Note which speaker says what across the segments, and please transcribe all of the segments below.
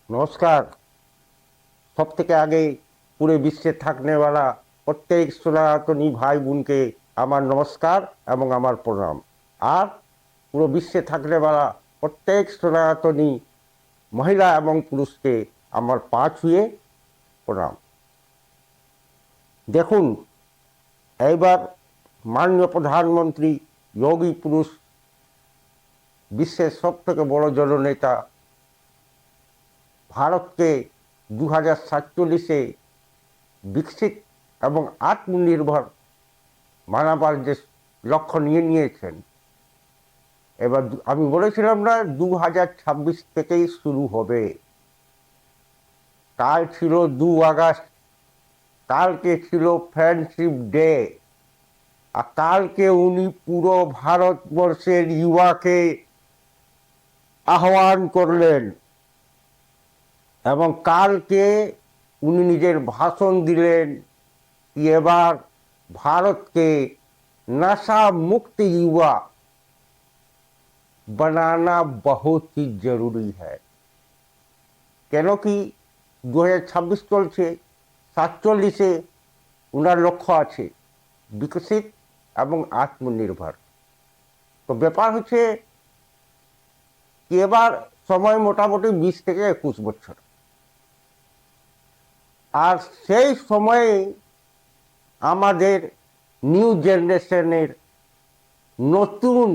Speaker 1: नमस्कार। सब থেকে আগে পুরো বিশ্বে থাকने वाला প্রত্যেক সনাতনী ভাই বোনকে আমার নমস্কার এবং আমার প্রণাম। আর পুরো বিশ্বে থাকने वाला প্রত্যেক সনাতনী মহিলা এবং পুরুষকে আমার পা ছুঁয়ে প্রণাম। দেখুন, এইবার মাননীয় প্রধানমন্ত্রী যোগী পুরুষ বিশ্বের সবথেকে বড় জননেতা ভারতকে 2047-এ বিকশিত এবং আত্মনির্ভর বানাবার যে লক্ষ্য নিয়েছেন। এবার আমি বলেছিলাম না 2026 থেকেই শুরু হবে। কাল ছিল 2 আগস্ট, কালকে ছিল ফ্রেন্ডশিপ ডে, আর কালকে উনি পুরো ভারতবর্ষের যুবাকে আহ্বান করলেন এবং কালকে উনি নিজের ভাষণ দিলেন कि এবার ভারতকে नशा मुक्त युवा बनाना बहुत ही जरूरी है। কেন কি 2026 চলছে, 47-এ উনার লক্ষ্য আছে বিকশিত এবং আত্মনির্ভর। তো ব্যাপার হচ্ছে কি এবার সময় মোটামুটি 20 থেকে 21 বছর, আর সেই সময়ে আমাদের নিউ জেনারেশনের নতুন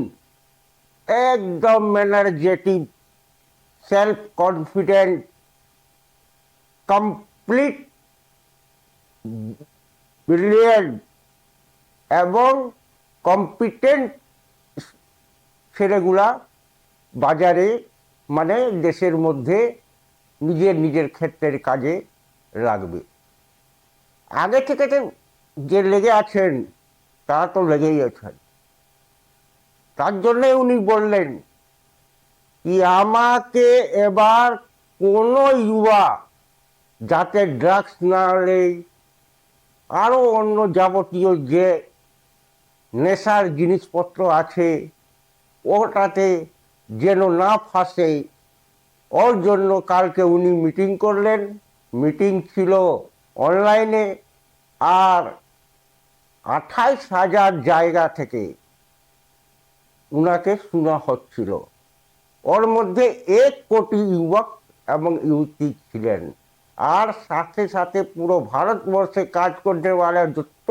Speaker 1: একদম energetic, self confident, complete brilliant এবং কম্পিটেন্ট ছেলেগুলা বাজারে মানে দেশের মধ্যে নিজের নিজের ক্ষেত্রের কাজে লাগবে। আগে থেকে তো যে লেগে আছেন তারা তো লেগেই আছেন। তার জন্যে উনি বললেন কি আমাকে এবার কোনো যুবা যাতে ড্রাগস না নেয়, আরও অন্য যাবতীয় যে নেশার জিনিসপত্র আছে ওটাতে যেন না ফাঁসে, ওর জন্য কালকে উনি মিটিং করলেন। মিটিং ছিল অনলাইনে, আর 28,000 জায়গা থেকে উনাকে শোনা হচ্ছিল। ওর মধ্যে 1 কোটি যুবক এবং যুবতী ছিলেন, আর সাথে সাথে পুরো ভারতবর্ষে কাজ করতে वाले যত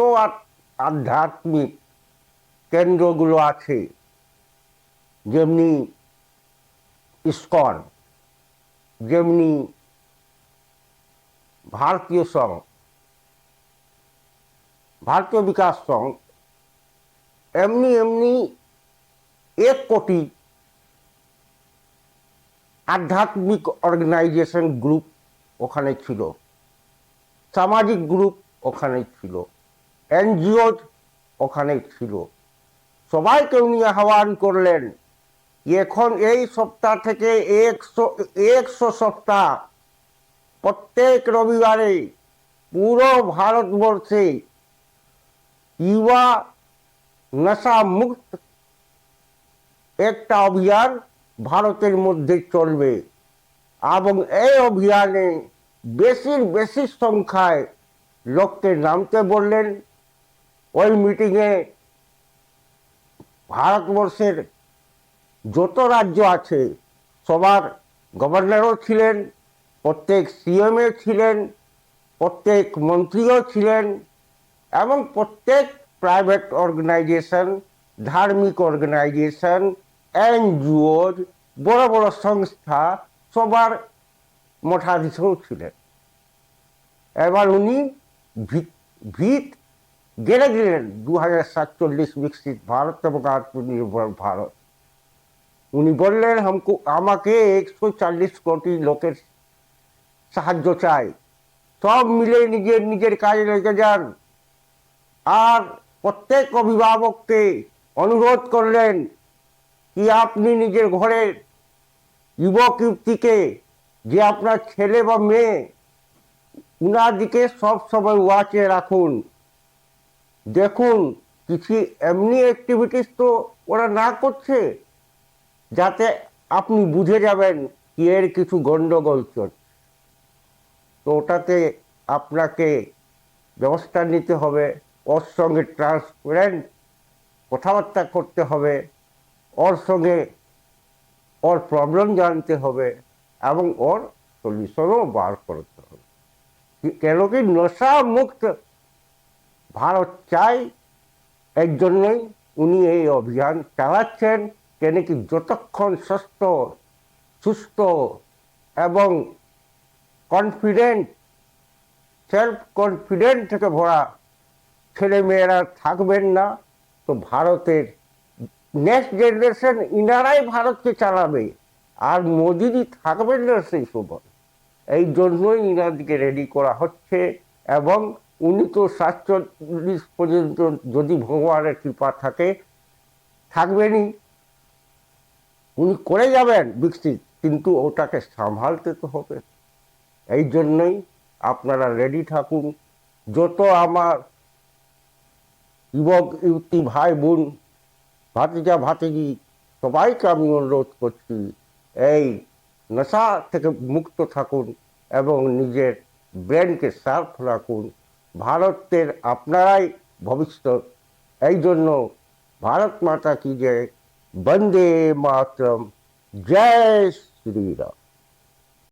Speaker 1: আধ্যাত্মিক কেন্দ্রগুলো আছে, যেমনি ইসকন, যেমনি ভারতীয় সংঘ, ভারতীয় বিকাশ সংঘ, এমনি এমনি 1 কোটি আধ্যাত্মিক অর্গানাইজেশন গ্রুপ ওখানে ছিল, সামাজিক গ্রুপ ওখানে ছিল, এনজিও ওখানে ছিল। সবাইকে উনি আহ্বান করলেন এখন এই সপ্তাহ থেকে 100 সপ্তাহ প্রত্যেক রবিবারে পুরো ভারতবর্ষে युवा नशा मुक्त একটা অভিযান ভারতের মধ্যে চলবে, এবং এই অভিযানে বেশি সংখ্যায় লোককে নামতে বললেন। ওই মিটিংয়ে ভারতবর্ষের যত রাজ্য আছে সবার গভর্নরও ছিলেন, প্রত্যেক সিএমএ ছিলেন, প্রত্যেক মন্ত্রীও ছিলেন, এবং প্রত্যেক প্রাইভেট অর্গানাইজেশন, ধার্মিক অর্গানাইজেশন, এনজিও, বড় বড় সংস্থা সবার মঠাধীশও ছিলেন। এবার উনি ভিত গেড়ে দিলেন 2047 বিকশিত ভারত এবং আত্মনির্ভর ভারত। উনি বললেন আমাকে 140 কোটি লোকের সাহায্য চাই, সব মিলে নিজের নিজের কাজে লেগে যান। আর প্রত্যেক অভিভাবককে অনুরোধ করলেন কি আপনি নিজের ঘরের যুবক যুবতীকে, যে আপনার ছেলে বা মেয়ে, উনার দিকে সব সময় ওয়াচে রাখুন। দেখুন কিছু এমনি অ্যাক্টিভিটিস তো ওরা না করছে যাতে আপনি বুঝে যাবেন কি এর কিছু গন্ডগোল চলছে। তো ওটাতে আপনাকে ব্যবস্থা নিতে হবে, ওর সঙ্গে ট্রান্সপারেন্ট কথাবার্তা করতে হবে, ওর সঙ্গে ওর প্রবলেম জানতে হবে এবং ওর সলিউশনও বার করতে হবে। কেন কি নেশা মুক্ত ভারত চাই, এর জন্যই উনি এই অভিযান চালাচ্ছেন। কেন কি যতক্ষণ সুস্থ এবং কনফিডেন্ট, সেলফ কনফিডেন্ট থেকে ভরা ছেলেমেয়েরা থাকবেন না, তো ভারতের নেক্সট জেনারেশন ইনারাই ভারতকে চালাবে, আর মোদিজি থাকবেন না সেই সময়। এই জন্যই ইনাদিকে রেডি করা হচ্ছে। এবং উনি তো 47 পর্যন্ত যদি ভগবানের কৃপা থাকে থাকবেনই, উনি করে যাবেন বিকশিত, কিন্তু ওটাকে সামলাতে তো হবে। এই জন্যই আপনারা রেডি থাকুন। যত আমার যুবক যুবতী ভাই বোন, ভাতিজা ভাতিজি, সবাইকে আমি অনুরোধ করছি, এই নেশা থেকে মুক্ত থাকুন এবং নিজের ব্রেনকে শার্প রাখুন। ভারতের আপনারাই ভবিষ্যৎ। এই জন্য ভারত মাতা কি জয়, বন্দে মাতরম, জয় শ্রীরাম।